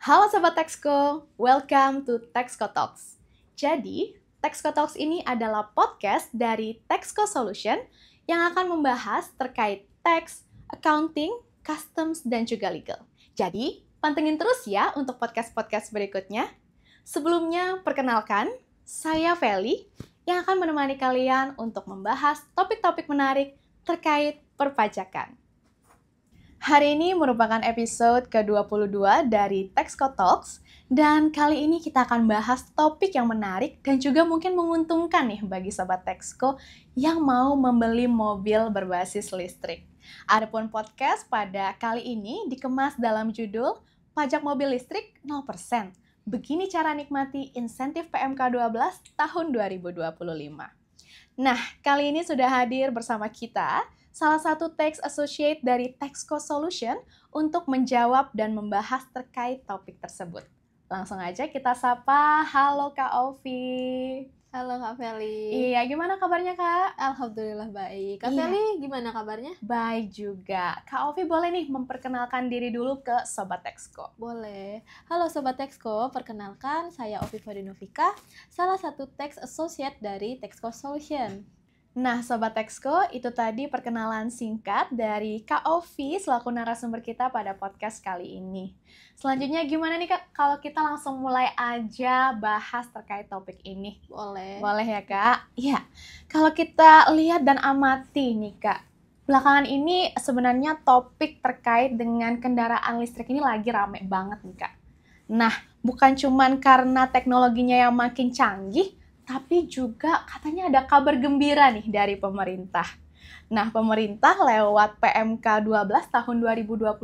Halo Sobat Texco, welcome to Texco Talks. Jadi, Texco Talks ini adalah podcast dari Texco Solution yang akan membahas terkait tax, accounting, customs, dan juga legal. Jadi, pantengin terus ya untuk podcast-podcast berikutnya. Sebelumnya, perkenalkan, saya Feli yang akan menemani kalian untuk membahas topik-topik menarik terkait perpajakan. Hari ini merupakan episode ke-22 dari Texco Talks, dan kali ini kita akan bahas topik yang menarik dan juga mungkin menguntungkan nih bagi Sobat Texco yang mau membeli mobil berbasis listrik. Adapun podcast pada kali ini dikemas dalam judul Pajak Mobil Listrik 0%. Begini cara nikmati insentif PMK 12 tahun 2025. Nah, kali ini sudah hadir bersama kita salah satu tax associate dari Texco Solution untuk menjawab dan membahas terkait topik tersebut. Langsung aja kita sapa. Halo Kak Ovi. Halo Kak Feli. Iya, gimana kabarnya Kak? Alhamdulillah baik. Kak Feli, gimana kabarnya? Baik juga. Kak Ovi boleh nih memperkenalkan diri dulu ke Sobat Texco. Boleh. Halo Sobat Texco, perkenalkan saya Ovi Fadinovika, salah satu tax associate dari Texco Solution. Nah, Sobat Texco, itu tadi perkenalan singkat dari Kak Ovi selaku narasumber kita pada podcast kali ini. Selanjutnya gimana nih Kak, kalau kita langsung mulai aja bahas terkait topik ini? Boleh. Boleh ya Kak? Iya, kalau kita lihat dan amati nih Kak, belakangan ini sebenarnya topik terkait dengan kendaraan listrik ini lagi rame banget nih Kak. Nah, bukan cuman karena teknologinya yang makin canggih, tapi juga katanya ada kabar gembira nih dari pemerintah. Nah, pemerintah lewat PMK 12 tahun 2025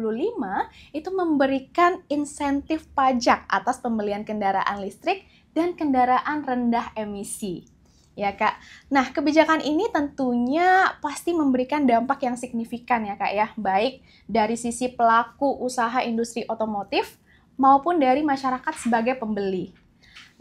itu memberikan insentif pajak atas pembelian kendaraan listrik dan kendaraan rendah emisi. Ya Kak, nah kebijakan ini tentunya pasti memberikan dampak yang signifikan ya Kak ya, baik dari sisi pelaku usaha industri otomotif maupun dari masyarakat sebagai pembeli.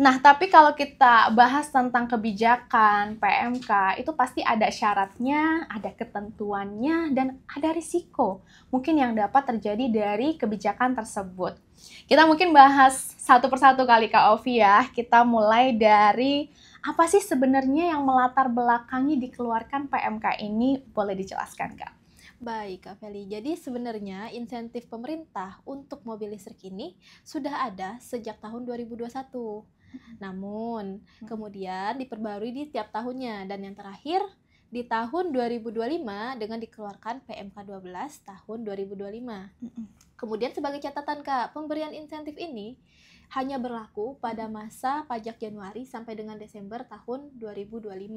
Nah, tapi kalau kita bahas tentang kebijakan PMK, itu pasti ada syaratnya, ada ketentuannya, dan ada risiko mungkin yang dapat terjadi dari kebijakan tersebut. Kita mungkin bahas satu persatu kali Kak Ovi ya. Kita mulai dari apa sih sebenarnya yang melatar belakangi dikeluarkan PMK ini, boleh dijelaskan Kak? Baik Kak Feli, jadi sebenarnya insentif pemerintah untuk mobil listrik ini sudah ada sejak tahun 2021. Namun, kemudian diperbarui di tiap tahunnya, dan yang terakhir di tahun 2025 dengan dikeluarkan PMK 12 tahun 2025. Kemudian sebagai catatan Kak, pemberian insentif ini hanya berlaku pada masa pajak Januari sampai dengan Desember tahun 2025.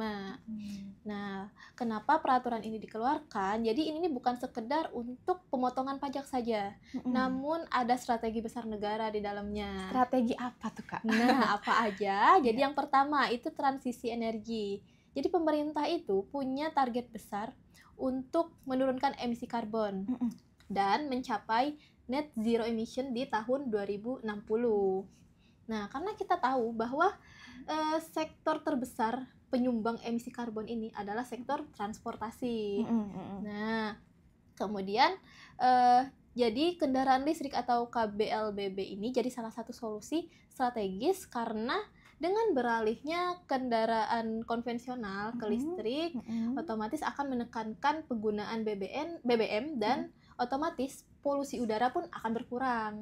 Nah, kenapa peraturan ini dikeluarkan? Jadi ini bukan sekedar untuk pemotongan pajak saja, namun ada strategi besar negara di dalamnya. Strategi apa tuh Kak? Nah, apa aja? Jadi yang pertama itu transisi energi. Jadi pemerintah itu punya target besar untuk menurunkan emisi karbon dan mencapai net zero emission di tahun 2060. Nah, karena kita tahu bahwa sektor terbesar penyumbang emisi karbon ini adalah sektor transportasi. Nah, kemudian jadi kendaraan listrik atau KBLBB ini jadi salah satu solusi strategis karena dengan beralihnya kendaraan konvensional ke listrik, otomatis akan menekankan penggunaan BBM dan otomatis polusi udara pun akan berkurang.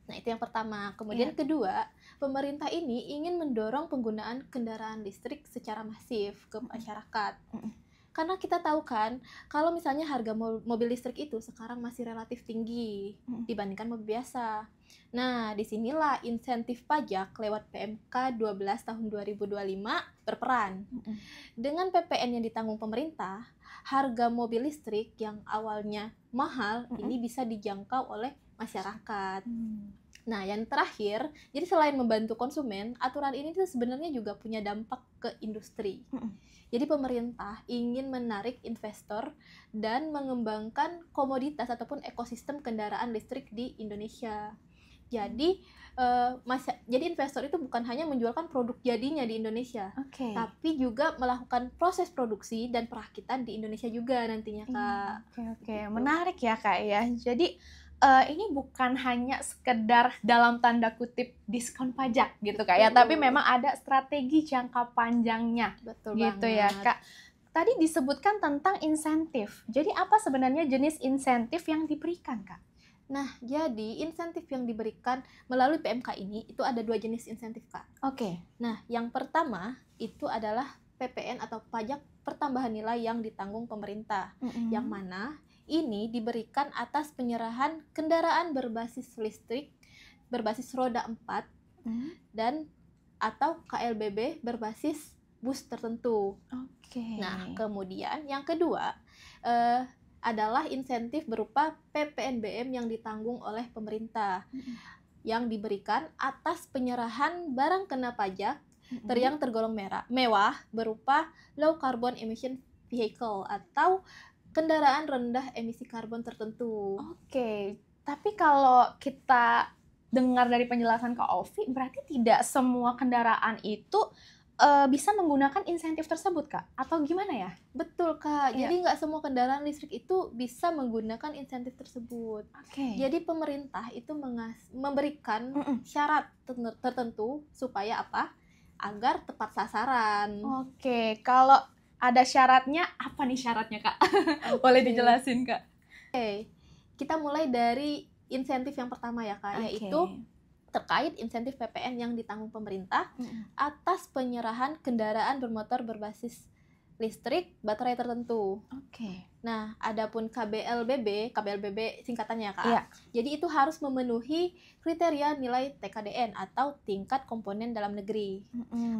Nah, itu yang pertama. Kemudian kedua, pemerintah ini ingin mendorong penggunaan kendaraan listrik secara masif ke masyarakat. Karena kita tahu kan, kalau misalnya harga mobil listrik itu sekarang masih relatif tinggi dibandingkan mobil biasa. Nah, disinilah insentif pajak lewat PMK 12 tahun 2025 berperan. Dengan PPN yang ditanggung pemerintah, harga mobil listrik yang awalnya mahal ini bisa dijangkau oleh masyarakat. Nah, yang terakhir, jadi selain membantu konsumen, aturan ini tuh sebenarnya juga punya dampak ke industri. Jadi pemerintah ingin menarik investor dan mengembangkan komoditas ataupun ekosistem kendaraan listrik di Indonesia. Jadi jadi investor itu bukan hanya menjualkan produk jadinya di Indonesia, tapi juga melakukan proses produksi dan perakitan di Indonesia juga nantinya Kak. Oke. Menarik ya Kak ya. Jadi ini bukan hanya sekedar dalam tanda kutip diskon pajak gitu Kak ya, tapi memang ada strategi jangka panjangnya. Betul gitu banget. ya Kak. Tadi disebutkan tentang insentif. Jadi apa sebenarnya jenis insentif yang diberikan Kak? Nah, jadi insentif yang diberikan melalui PMK ini itu ada 2 jenis insentif, Kak. Oke. Nah, yang pertama itu adalah PPN atau pajak pertambahan nilai yang ditanggung pemerintah. Yang mana ini diberikan atas penyerahan kendaraan berbasis listrik berbasis roda 4 dan atau KLBB berbasis bus tertentu. Oke. Nah, kemudian yang kedua adalah insentif berupa PPNBM yang ditanggung oleh pemerintah yang diberikan atas penyerahan barang kena pajak yang tergolong mewah berupa low carbon emission vehicle atau kendaraan rendah emisi karbon tertentu. Oke, tapi kalau kita dengar dari penjelasan Kak Ovi, berarti tidak semua kendaraan itu bisa menggunakan insentif tersebut Kak? Atau gimana ya? Betul Kak, Iya. jadi nggak semua kendaraan listrik itu bisa menggunakan insentif tersebut. Oke. Jadi pemerintah itu memberikan syarat tertentu supaya apa? Agar tepat sasaran. Oke, kalau ada syaratnya, apa nih syaratnya Kak? Boleh dijelasin Kak? Oke, kita mulai dari insentif yang pertama ya Kak, yaitu terkait insentif PPN yang ditanggung pemerintah atas penyerahan kendaraan bermotor berbasis listrik baterai tertentu. Oke. Nah, adapun KBLBB singkatannya Kak. Iya. Jadi itu harus memenuhi kriteria nilai TKDN atau tingkat komponen dalam negeri.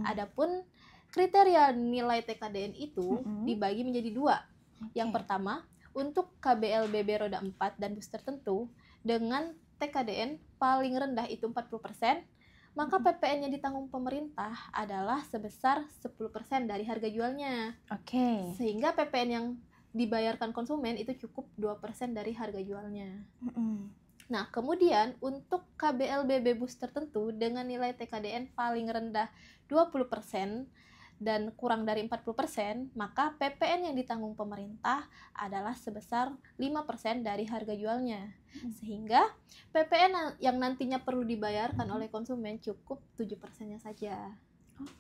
Adapun kriteria nilai TKDN itu dibagi menjadi 2. Yang pertama, untuk KBLBB roda 4 dan bus tertentu dengan TKDN paling rendah itu 40%, maka PPN yang ditanggung pemerintah adalah sebesar 10% dari harga jualnya. Oke. Sehingga PPN yang dibayarkan konsumen itu cukup 2% dari harga jualnya. Nah, kemudian untuk KBLBB bus tertentu dengan nilai TKDN paling rendah 20% dan kurang dari 40%, maka PPN yang ditanggung pemerintah adalah sebesar 5% dari harga jualnya. Sehingga PPN yang nantinya perlu dibayarkan oleh konsumen cukup 7%-nya saja.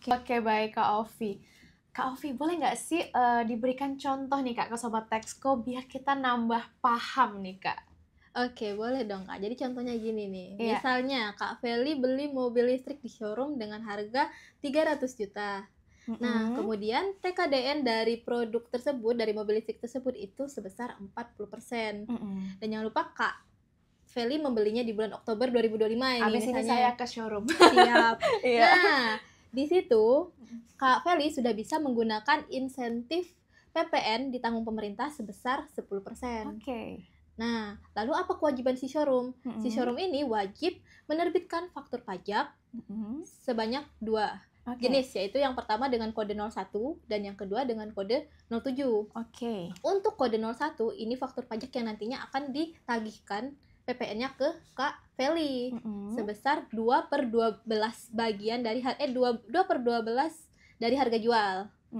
Oke, baik Kak Ovi. Kak Ovi, boleh nggak sih diberikan contoh nih Kak ke Sobat Texco biar kita nambah paham nih Kak? Oke, boleh dong Kak. Jadi contohnya gini nih. Misalnya Kak Feli beli mobil listrik di showroom dengan harga 300 juta. Nah, kemudian TKDN dari produk tersebut, dari mobil listrik tersebut itu sebesar 40%. Dan jangan lupa Kak Feli membelinya di bulan Oktober 2025 ini. Habis ini saya ke showroom. Siap. Nah, di situ Kak Feli sudah bisa menggunakan insentif PPN ditanggung pemerintah sebesar 10%. Oke. Nah, lalu apa kewajiban si showroom? Si showroom ini wajib menerbitkan faktur pajak sebanyak 2 jenis, yaitu yang pertama dengan kode 01 dan yang kedua dengan kode 07. Oke. Untuk kode 01 ini faktur pajak yang nantinya akan ditagihkan PPN-nya ke Kak Feli sebesar 2/12 bagian dari 2/12 dari harga jual.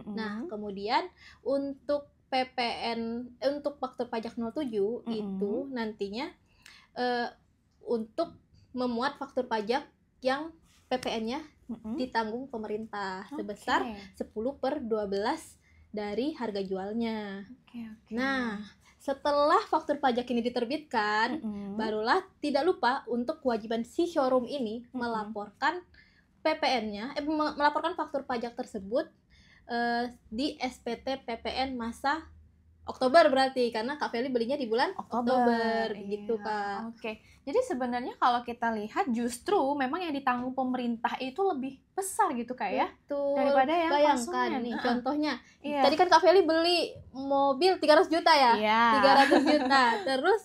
Nah, kemudian untuk PPN untuk faktur pajak 07 itu nantinya untuk memuat faktur pajak yang PPN-nya ditanggung pemerintah sebesar 10/12 dari harga jualnya. Nah, setelah faktur pajak ini diterbitkan, barulah tidak lupa untuk kewajiban si showroom ini melaporkan PPN-nya, melaporkan faktur pajak tersebut di SPT PPN masa Oktober berarti, karena Kak Feli belinya di bulan Oktober gitu Kak. Oke. Jadi sebenarnya kalau kita lihat justru memang yang ditanggung pemerintah itu lebih besar gitu Kak ya. Betul. Daripada yang bayangkan konsumen. nih contohnya. Tadi kan Kak Feli beli mobil 300 juta ya. 300 juta. Terus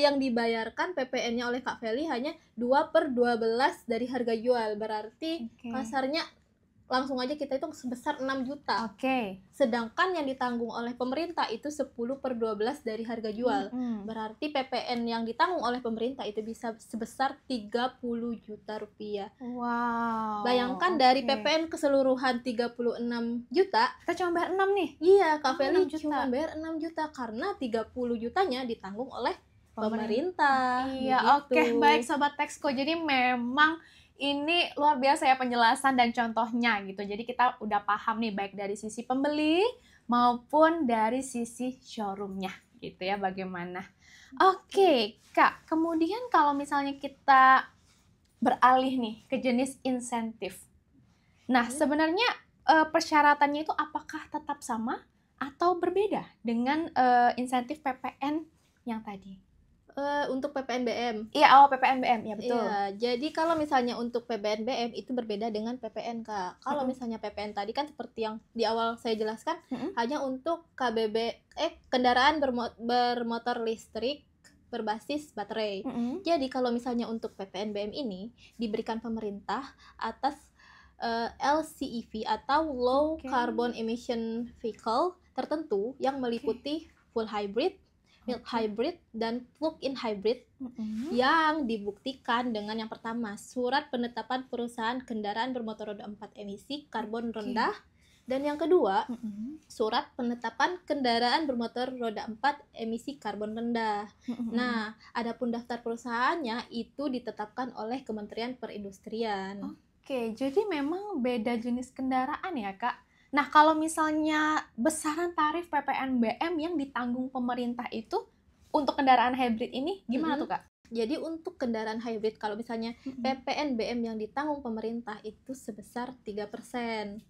yang dibayarkan PPN-nya oleh Kak Feli hanya 2/12 dari harga jual. Berarti kasarnya langsung aja kita hitung sebesar 6 juta. Sedangkan yang ditanggung oleh pemerintah itu 10/12 dari harga jual. Berarti PPN yang ditanggung oleh pemerintah itu bisa sebesar 30 juta rupiah. Wow. Bayangkan dari PPN keseluruhan 36 juta, kita cuma bayar 6 nih. Iya, Kak Feli cuma bayar 6 juta karena 30 jutanya ditanggung oleh pemerintah. Iya, begitu. oke, baik Sobat Texco. Jadi memang ini luar biasa ya penjelasan dan contohnya gitu. Jadi kita udah paham nih baik dari sisi pembeli maupun dari sisi showroomnya gitu ya bagaimana. Oke, Kak. Kemudian kalau misalnya kita beralih nih ke jenis insentif. Nah, sebenarnya persyaratannya itu apakah tetap sama atau berbeda dengan insentif PPN yang tadi? Untuk PPNBM. Iya, PPNBM, ya betul. Iya, jadi kalau misalnya untuk PPNBM itu berbeda dengan PPN, Kak. Kalau misalnya PPN tadi kan seperti yang di awal saya jelaskan, hanya untuk kendaraan bermotor listrik berbasis baterai. Jadi kalau misalnya untuk PPNBM ini diberikan pemerintah atas LCEV atau Low Carbon Emission Vehicle tertentu yang meliputi full hybrid, mild hybrid, dan plug-in hybrid yang dibuktikan dengan yang pertama, surat penetapan perusahaan kendaraan bermotor roda 4 emisi karbon rendah, dan yang kedua, surat penetapan kendaraan bermotor roda 4 emisi karbon rendah. Nah, adapun daftar perusahaannya itu ditetapkan oleh Kementerian Perindustrian. Oke, jadi memang beda jenis kendaraan ya, Kak? Nah, kalau misalnya besaran tarif PPNBM yang ditanggung pemerintah itu untuk kendaraan hybrid ini gimana tuh, Kak? Jadi untuk kendaraan hybrid, kalau misalnya PPNBM yang ditanggung pemerintah itu sebesar 3%. 3%,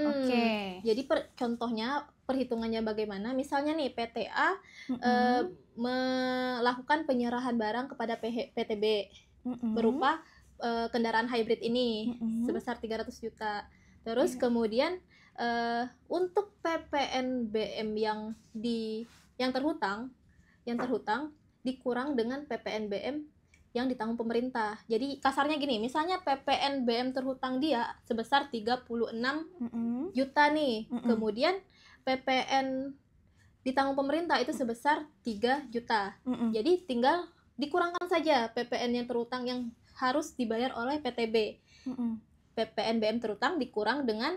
oke. Jadi contohnya perhitungannya bagaimana? Misalnya nih PTA melakukan penyerahan barang kepada PTB berupa kendaraan hybrid ini sebesar 300 juta. Terus kemudian untuk PPNBM yang terhutang dikurang dengan PPNBM yang ditanggung pemerintah. Jadi kasarnya gini, misalnya PPNBM terhutang dia sebesar 36 juta nih. Kemudian PPN ditanggung pemerintah itu sebesar 3 juta. Jadi tinggal dikurangkan saja PPN yang terhutang yang harus dibayar oleh PTB. PPNBM terhutang dikurang dengan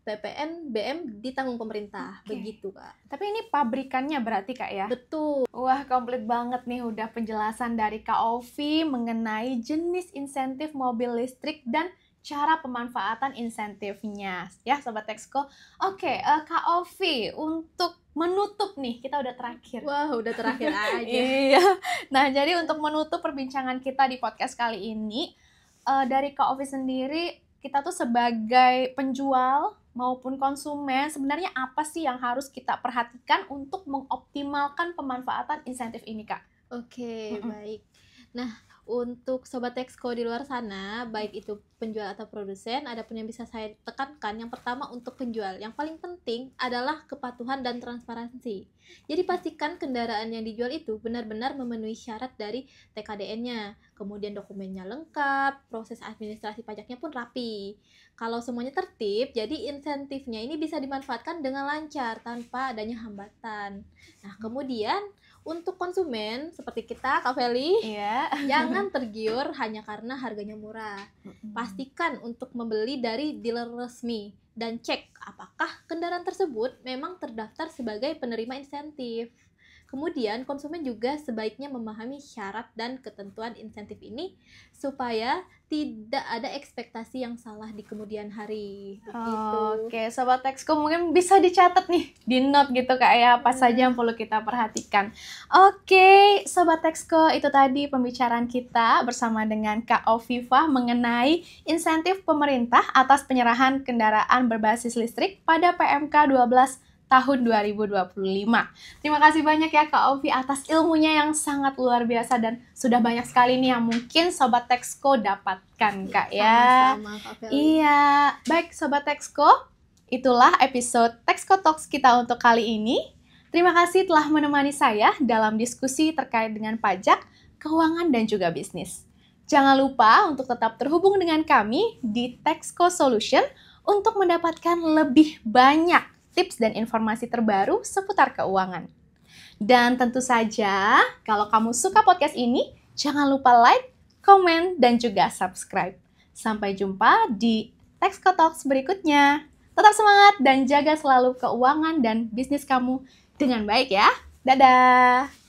PPNBM ditanggung pemerintah. Begitu, Kak. Tapi ini pabrikannya berarti, Kak, ya? Betul. Wah, komplit banget nih udah penjelasan dari Kak Ovi mengenai jenis insentif mobil listrik dan cara pemanfaatan insentifnya. Ya, Sobat Texco. Oke, Kak Ovi, untuk menutup nih, kita udah terakhir. Wah, udah terakhir aja. Iya. Nah, jadi untuk menutup perbincangan kita di podcast kali ini, dari Kak Ovi sendiri, kita tuh sebagai penjual maupun konsumen, sebenarnya apa sih yang harus kita perhatikan untuk mengoptimalkan pemanfaatan insentif ini, Kak? Oke, baik. Nah, untuk Sobat Texco di luar sana, baik itu penjual atau produsen, ada pun yang bisa saya tekankan. Yang pertama untuk penjual, yang paling penting adalah kepatuhan dan transparansi. Jadi pastikan kendaraan yang dijual itu benar-benar memenuhi syarat dari TKDN-nya, kemudian dokumennya lengkap, proses administrasi pajaknya pun rapi. Kalau semuanya tertib, jadi insentifnya ini bisa dimanfaatkan dengan lancar tanpa adanya hambatan. Nah, kemudian untuk konsumen seperti kita, Kak Feli, jangan tergiur hanya karena harganya murah. Pastikan untuk membeli dari dealer resmi dan cek apakah kendaraan tersebut memang terdaftar sebagai penerima insentif. Kemudian konsumen juga sebaiknya memahami syarat dan ketentuan insentif ini supaya tidak ada ekspektasi yang salah di kemudian hari. Begitu. Oke, Sobat Texco mungkin bisa dicatat nih di note gitu, Kak, ya, apa saja yang perlu kita perhatikan. Oke, Sobat Texco, itu tadi pembicaraan kita bersama dengan Kak Ovifah mengenai insentif pemerintah atas penyerahan kendaraan berbasis listrik pada PMK 12 tahun 2025. Terima kasih banyak ya Kak Ovi atas ilmunya yang sangat luar biasa dan sudah banyak sekali nih yang mungkin Sobat Texco dapatkan, Kak, ya. Sama-sama, Kak Feli. Iya, baik Sobat Texco, itulah episode Texco Talks kita untuk kali ini. Terima kasih telah menemani saya dalam diskusi terkait dengan pajak, keuangan, dan juga bisnis. Jangan lupa untuk tetap terhubung dengan kami di Texco Solution untuk mendapatkan lebih banyak tips dan informasi terbaru seputar keuangan. Dan tentu saja, kalau kamu suka podcast ini, jangan lupa like, komen, dan juga subscribe. Sampai jumpa di Texco Talks berikutnya. Tetap semangat dan jaga selalu keuangan dan bisnis kamu dengan baik ya. Dadah!